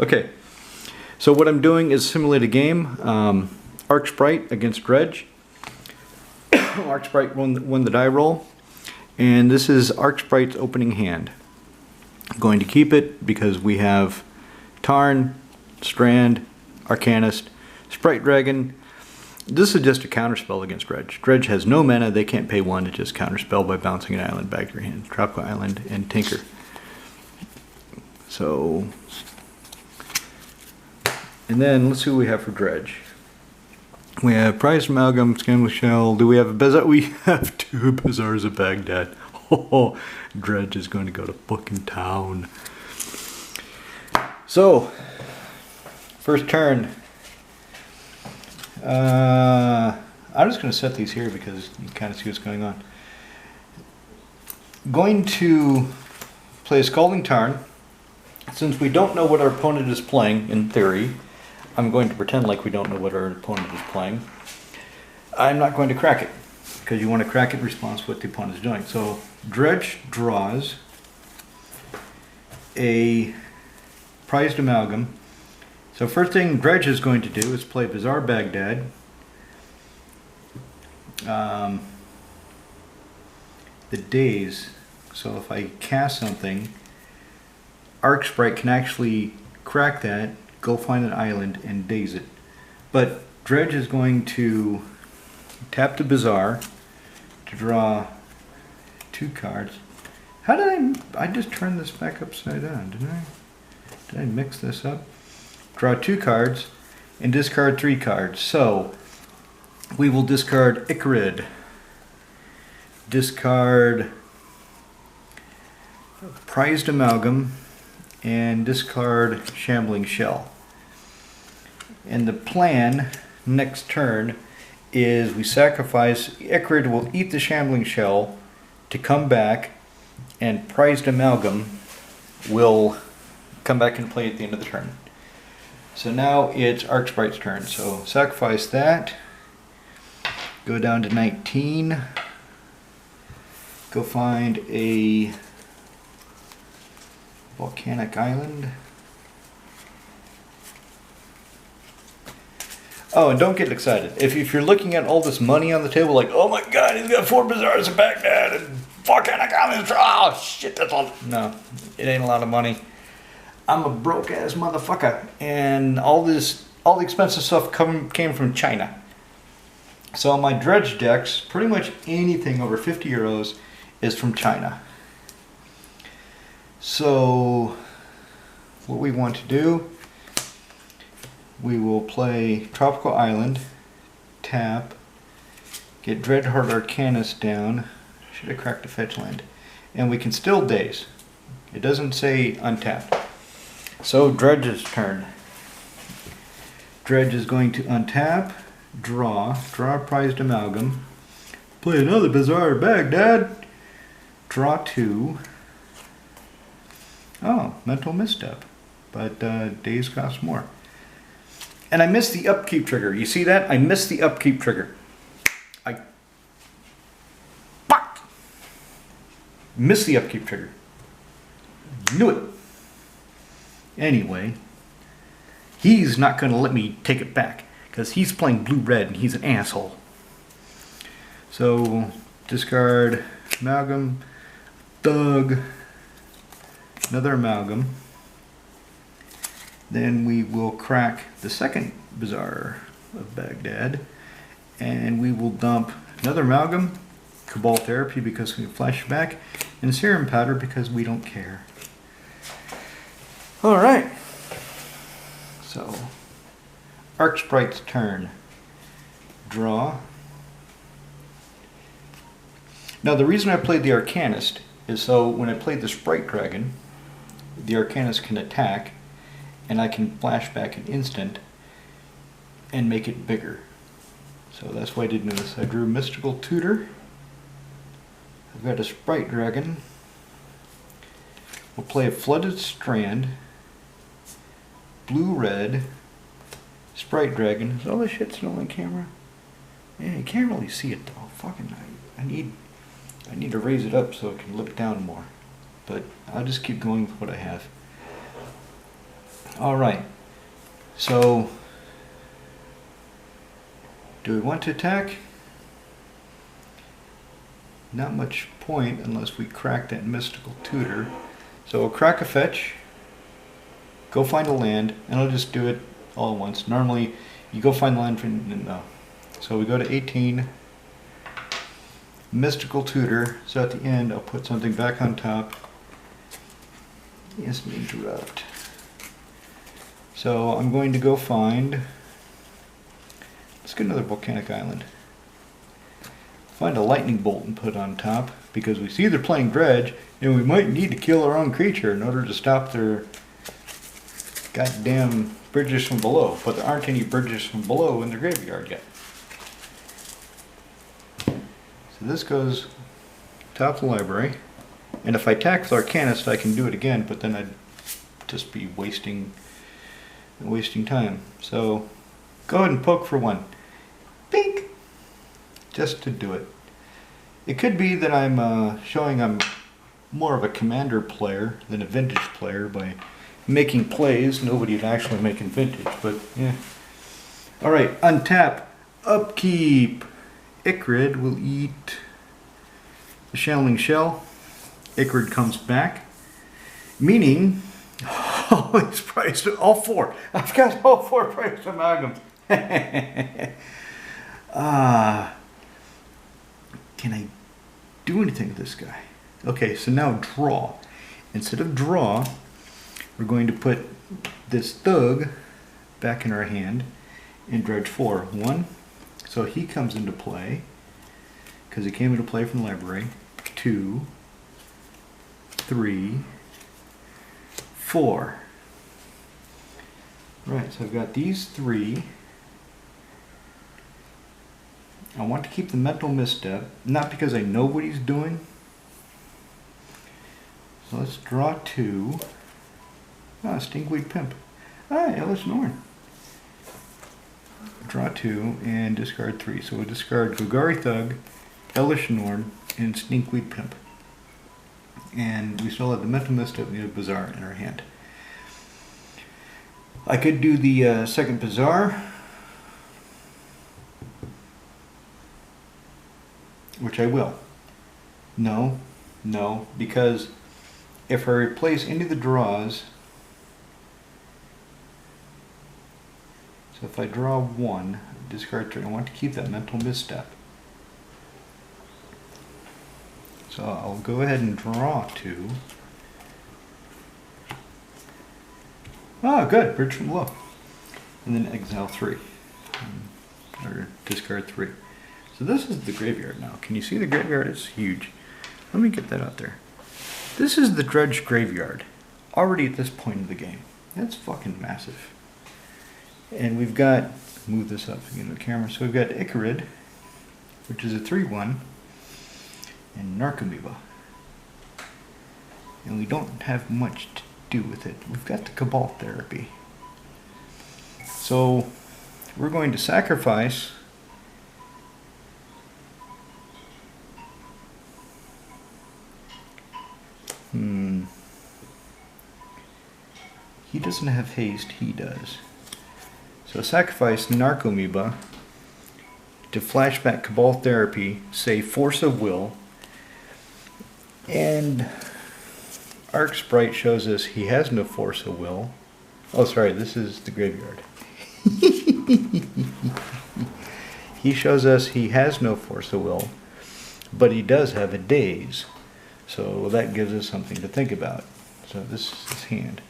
Okay, so what I'm doing is simulate a game. Arc Sprite against Dredge. Arc Sprite won the die roll. And this is Arc Sprite's opening hand. I'm going to keep it because we have Tarn, Strand, Arcanist, Sprite Dragon. This is just a counterspell against Dredge. Dredge has no mana, they can't pay 1 to just counterspell by bouncing an island back to your hand. Tropical Island and Tinker. So, and then let's see what we have for Dredge. We have Prized Amalgam, Scanless Shell. Do we have a Bazaar? We have 2 Bazaars of Baghdad. Oh, Dredge is going to go to fucking town. So, first turn. I'm just going to set these here because you can kind of see what's going on. Going to play a Scalding Tarn. Since we don't know what our opponent is playing, in theory, I'm going to pretend like we don't know what our opponent is playing. I'm not going to crack it, because you want to crack it in response to what the opponent is doing. So, Dredge draws a Prized Amalgam. So first thing Dredge is going to do is play Bazaar Baghdad. The daze. So if I cast something, Arc Sprite can actually crack that, go find an island, and daze it. But Dredge is going to tap the Bazaar to draw 2 cards. How did I just turned this back upside down, didn't I? Did I mix this up? Draw 2 cards and discard 3 cards. So we will discard Icarid, discard Prized Amalgam, and discard Shambling Shell. And the plan next turn is we sacrifice. Icarid will eat the Shambling Shell to come back, and Prized Amalgam will come back and play at the end of the turn. So now it's Arc Sprite's turn. So sacrifice that. Go down to 19. Go find a volcanic island. Oh, and don't get excited. If you're looking at all this money on the table, like, oh my god, he's got 4 Bazaars in Baghdad and volcanic islands. Oh shit, that's all. No, it ain't a lot of money. I'm a broke ass motherfucker, and all the expensive stuff came from China. So my Dredge decks, pretty much anything over 50 euros is from China. So what we want to do, we will play Tropical Island, tap, get Dreadheart Arcanist down. Should have cracked a fetch land, and we can still daze. It doesn't say untapped. So Dredge's turn. Dredge is going to untap, draw a Prized Amalgam, play another Bazaar Baghdad, draw 2. Oh, mental misstep, but days cost more. And I missed the upkeep trigger. You see that? I missed the upkeep trigger. I missed the upkeep trigger. Knew it. Anyway, he's not going to let me take it back because he's playing blue-red and he's an asshole. So, discard Amalgam, Thug, another Amalgam. Then we will crack the second Bazaar of Baghdad, and we will dump another Amalgam, Cabal Therapy because we flash back, and Serum Powder because we don't care. Alright, so Arc Sprite's turn. Draw. Now the reason I played the Arcanist is so when I played the Sprite Dragon, the Arcanist can attack, and I can flash back an instant and make it bigger. So that's why I did this. I drew Mystical Tutor. I've got a Sprite Dragon. We'll play a Flooded Strand. Blue-red. Sprite Dragon. Is all this shit still on camera? Yeah, you can't really see it though. Fucking, I need to raise it up so it can look down more. But I'll just keep going with what I have. All right. So, do we want to attack? Not much point unless we crack that mystical tutor. So we'll crack a fetch, go find a land, and I'll just do it all at once. Normally, you go find the land for no. So we go to 18, mystical tutor. So at the end, I'll put something back on top. Yes, interrupt. So I'm going to go find. Let's get another volcanic island. Find a lightning bolt and put on top, because we see they're playing dredge, and we might need to kill our own creature in order to stop their goddamn bridges from below. But there aren't any bridges from below in the graveyard yet. So this goes top of the library, and if I attack with Arcanist, I can do it again, but then I'd just be wasting time. So go ahead and poke for one. Bink! Just to do it. It could be that I'm showing I'm more of a commander player than a vintage player by making plays. Nobody would actually making vintage, but yeah. Alright, untap. Upkeep. Icrid will eat the Shambling Shell. Icrid comes back. Meaning, oh, he's priced all four. I've got all four priced amalgams. Can I do anything with this guy? Okay, so now draw. Instead of draw, we're going to put this thug back in our hand in dredge 4. 1, so he comes into play, because he came into play from the library. 2, 3, 4. Right, so I've got these 3. I want to keep the mental misstep, not because I know what he's doing. So let's draw 2. Stinkweed Pimp. Ellis Norn. Draw 2 and discard 3. So we'll discard Golgari Thug, Ellis Norn, and Stinkweed Pimp. And we still have the mental misstep and the Bazaar in our hand. I could do the second Bazaar, which I will. No, because if I replace any of the draws, so if I draw 1, discard 3, I want to keep that mental misstep. So I'll go ahead and draw 2. Good, bridge from below. And then exile 3, or discard 3. So this is the graveyard now. Can you see the graveyard? It's huge. Let me get that out there. This is the Dredge graveyard, already at this point of the game. That's fucking massive. And we've got, move this up again to the camera, so we've got Icrid, which is a 3/1, and Narcomoeba. And we don't have much to do with it. We've got the Cabal Therapy. So we're going to sacrifice He doesn't have haste, he does. So sacrifice Narcomoeba to flashback Cabal Therapy, say Force of Will, and Arc Sprite shows us he has no Force of Will. Oh, sorry, this is the graveyard. He shows us he has no Force of Will, but he does have a Daze. So that gives us something to think about. So this is his hand.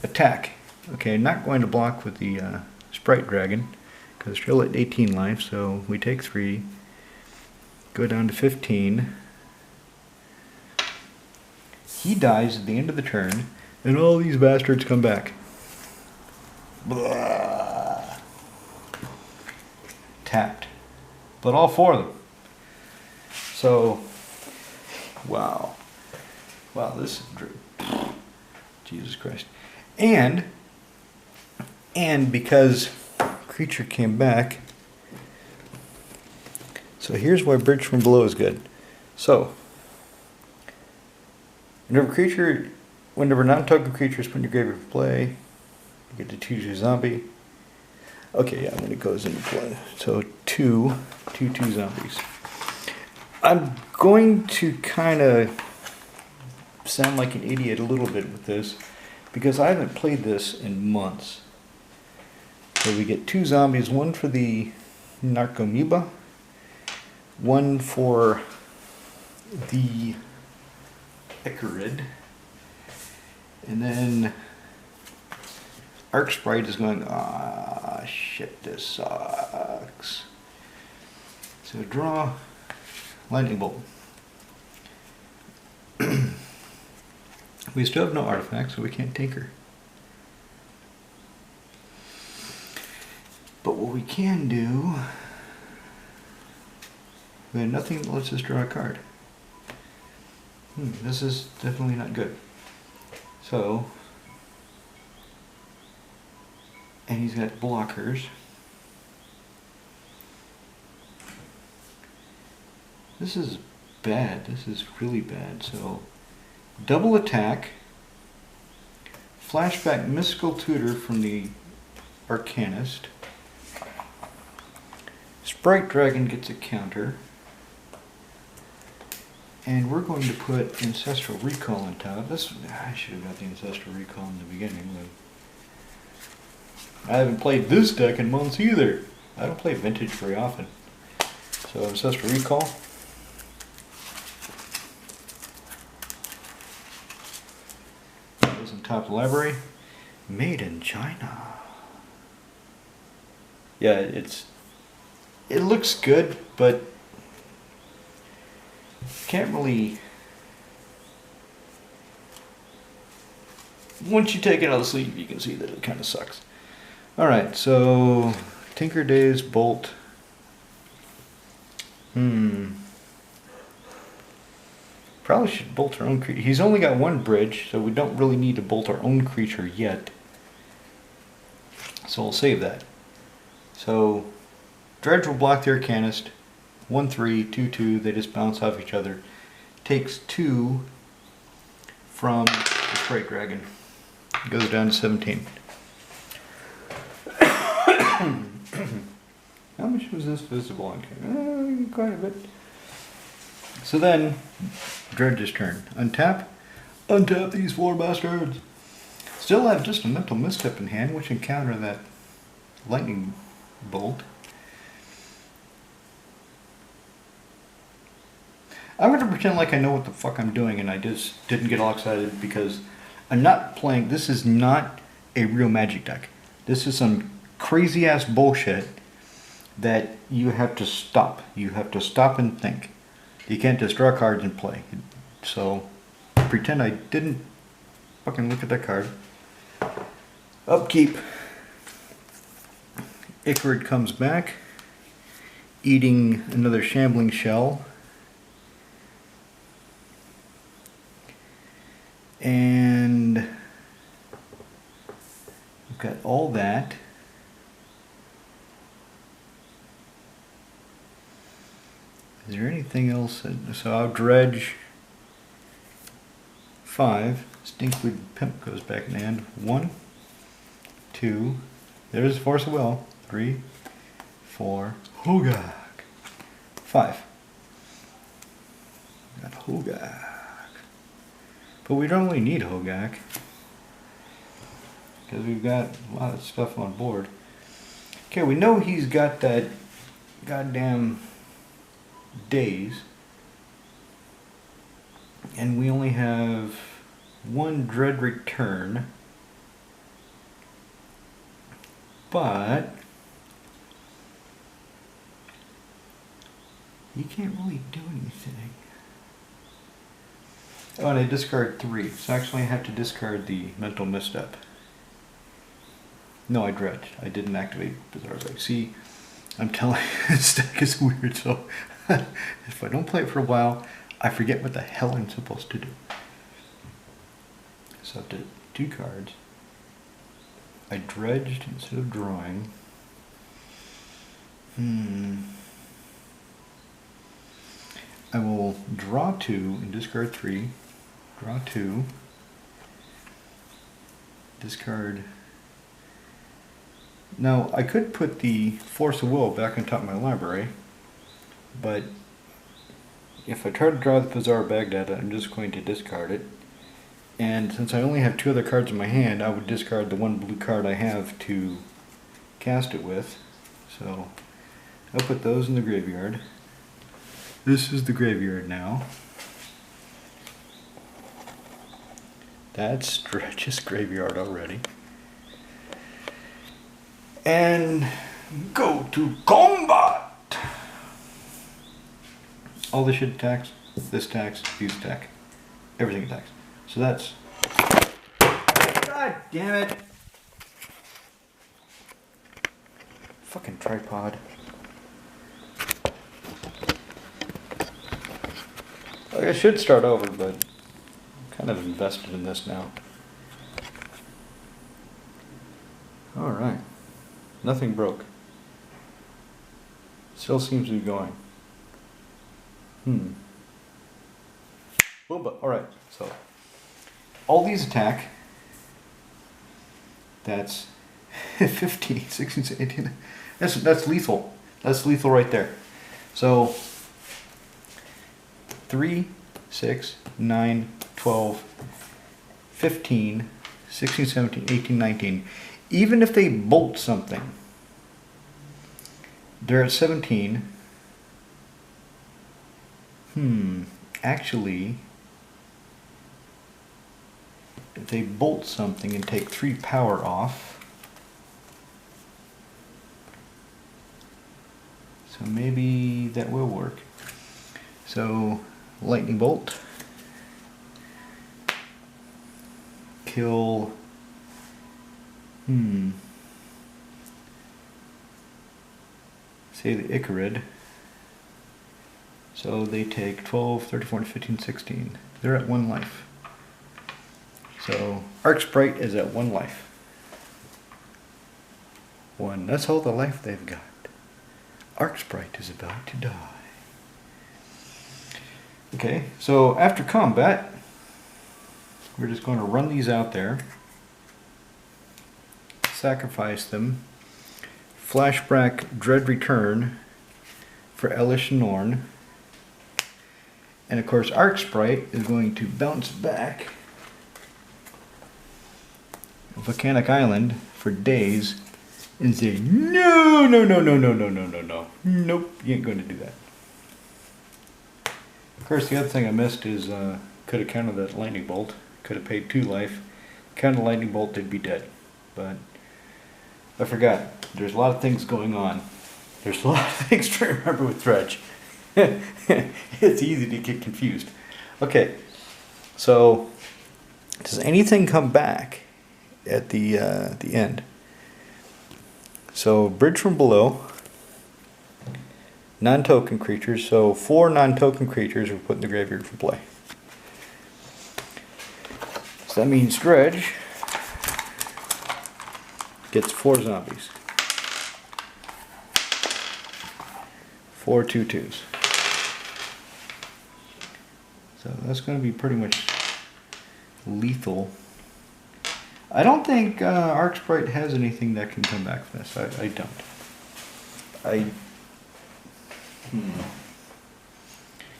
Attack. Okay, not going to block with the Sprite Dragon, because it's still at 18 life, so we take 3, go down to 15. He dies at the end of the turn, and all these bastards come back. Blah. Tapped. But all 4 of them. So, wow. Wow, this is Jesus Christ. And because creature came back, so here's why Bridge from Below is good. So, whenever non-token creatures put in your graveyard for play, You get the 2/2 zombie. Okay, yeah, when it goes into play. So two zombies. I'm going to kind of sound like an idiot a little bit with this because I haven't played this in months. So we get 2 zombies, one for the Narcomoeba, one for the Icarid, and then Arc Sprite is going, ah, shit, this sucks. So draw Lightning Bolt. We still have no artifacts, so we can't tinker. But what we can do, we have nothing that lets us draw a card. This is definitely not good. So, and he's got blockers. This is bad. This is really bad. So, double attack, flashback Mystical Tutor from the Arcanist. Sprite Dragon gets a counter. And we're going to put Ancestral Recall on top. This, I should have got the Ancestral Recall in the beginning, but I haven't played this deck in months either. I don't play Vintage very often. So Ancestral Recall. Goes on top of the library. Made in China. Yeah, it looks good, but can't really, once you take it out of the sleeve, you can see that it kind of sucks. Alright, so Tinker Days, Bolt. Probably should bolt our own creature. He's only got 1 bridge, so we don't really need to bolt our own creature yet. So we'll save that. So Dredge will block the Arcanist. 1/3, 2/2, they just bounce off each other. Takes 2 from the Sprite Dragon. Goes down to 17. How much was this visible on camera? Quite a bit. So then, Dredge's turn. Untap. Untap these 4 bastards. Still have just a Mental Misstep in hand, which can counter that Lightning Bolt. I'm going to pretend like I know what the fuck I'm doing and I just didn't get all excited because I'm not playing. This is not a real Magic deck. This is some crazy ass bullshit that you have to stop. You have to stop and think. You can't just draw cards and play. So pretend I didn't fucking look at that card. Upkeep. Icarid comes back, eating another Shambling Shell. And we've got all that. Is there anything else? So I'll Dredge 5. Stinkweed Pimp goes back in hand. 1, 2. There's Force of Will. 3, 4. Hogak. 5. Got Hogak. But we don't really need Hogak because we've got a lot of stuff on board. Okay, we know he's got that goddamn Daze, and we only have 1 Dread Return, but he can't really do anything. Oh, and I discard 3. So actually I have to discard the Mental Misstep. No, I dredged. I didn't activate Bizarre Zag. See, I'm telling you, this deck is weird, so if I don't play it for a while, I forget what the hell I'm supposed to do. So I have to 2 cards. I dredged instead of drawing. I will draw 2 and discard 3. Draw 2. Discard Now, I could put the Force of Will back on top of my library, but if I try to draw the Bazaar Baghdad, I'm just going to discard it. And since I only have 2 other cards in my hand, I would discard the 1 blue card I have to cast it with. So I'll put those in the graveyard. This is the graveyard now. That's Dredge's graveyard already. And go to combat! All this shit attacks, this attacks, these attack. Everything attacks. So that's... God damn it! Fucking tripod. Like, I should start over, but I'm kind of invested in this now. Alright. Nothing broke. Still seems to be going. Well, but alright, so all these attack. That's 15, 16, 18. That's lethal. That's lethal right there. So 3, 6, 9, 12, 15, 16, 17, 18, 19. Even if they bolt something, they're at 17. Actually, if they bolt something and take 3 power off, so maybe that will work. So, lightning bolt, kill, say the Icarid. So they take 12, 13, 14, 15, 16. They're at 1 life. So Arc Sprite is at 1 life. 1. That's all the life they've got. Arc Sprite is about to die. Okay, so after combat, we're just going to run these out there. Sacrifice them. Flashback Dread Return for Elish Norn. And of course, Arc Sprite is going to bounce back Volcanic Island for days and say, no, no, no, no, no, no, no, no, no. Nope, you ain't going to do that. Of course, the other thing I missed is could have counted that lightning bolt. Could have paid 2 life. Counted lightning bolt, they'd be dead. But I forgot. There's a lot of things going on. There's a lot of things to remember with Dredge. It's easy to get confused. Okay, so does anything come back at the end? So Bridge from Below, non-token creatures. So 4 non-token creatures are put in the graveyard for play. So that means Dredge gets 4 zombies, 4 2/2s. So that's going to be pretty much lethal. I don't think Arc Sprite has anything that can come back from this. I don't.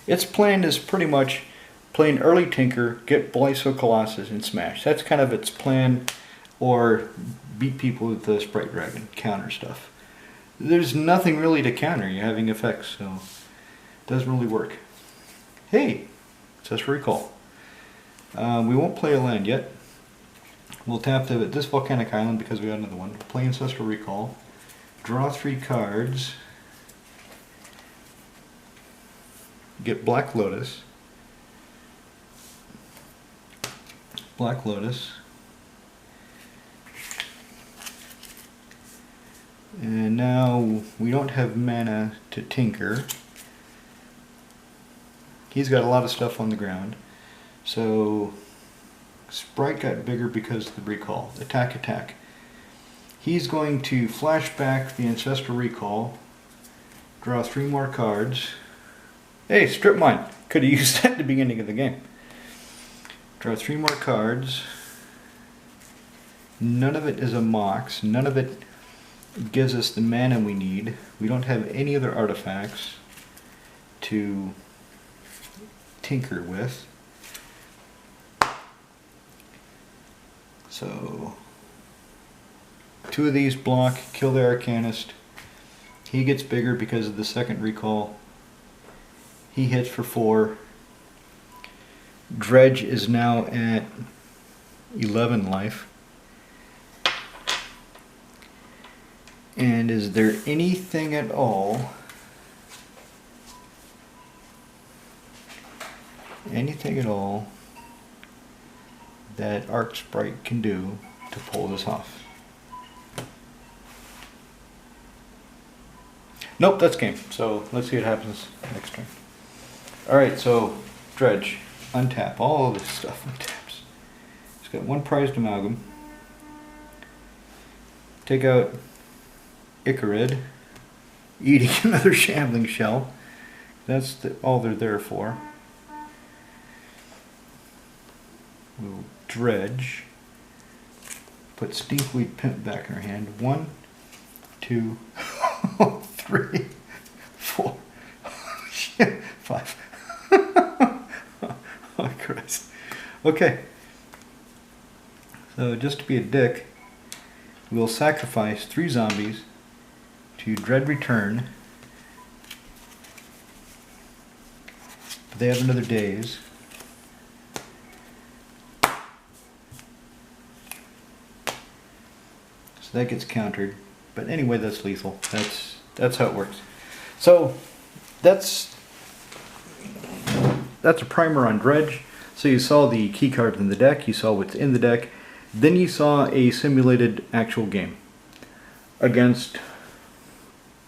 Its plan is pretty much play an early Tinker, get Blyso Colossus, and smash. That's kind of its plan, or beat people with the Sprite Dragon, counter stuff. There's nothing really to counter. You're having effects, so it doesn't really work. Hey! Just recall. We won't play a land yet. We'll tap this Volcanic Island because we got another one. Play Ancestral Recall. Draw 3 cards. Get Black Lotus. Black Lotus. And now we don't have mana to tinker. He's got a lot of stuff on the ground. So Sprite got bigger because of the recall. Attack, attack. He's going to flash back the Ancestral Recall. Draw 3 more cards. Hey, strip mine. Could have used that at the beginning of the game. Draw 3 more cards. None of it is a Mox. None of it It gives us the mana we need. We don't have any other artifacts to tinker with. So 2 of these block, kill the Arcanist. He gets bigger because of the second recall. He hits for 4. Dredge is now at 11 life. And is there anything at all, that Arc Sprite can do to pull this off? Nope, that's game. So let's see what happens next turn. Alright, so Dredge, untap. All of this stuff untaps. It's got 1 prized amalgam. Take out Icarid, eating another shambling shell. That's all they're there for. We'll Dredge. Put Stinkweed Pimp back in her hand. 1, 2, 3, 4, 5. Oh Christ. Okay. So just to be a dick, we'll sacrifice 3 zombies to Dread Return. But they have another daze. So that gets countered. But anyway, that's lethal. That's how it works. So that's a primer on Dredge. So you saw the key card in the deck, you saw what's in the deck, then you saw a simulated actual game against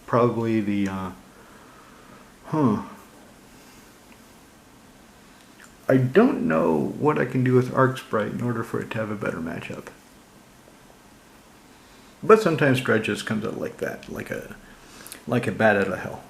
probably the I don't know what I can do with Arc Sprite in order for it to have a better matchup. But sometimes Dredge just comes out like that, like a bat out of hell.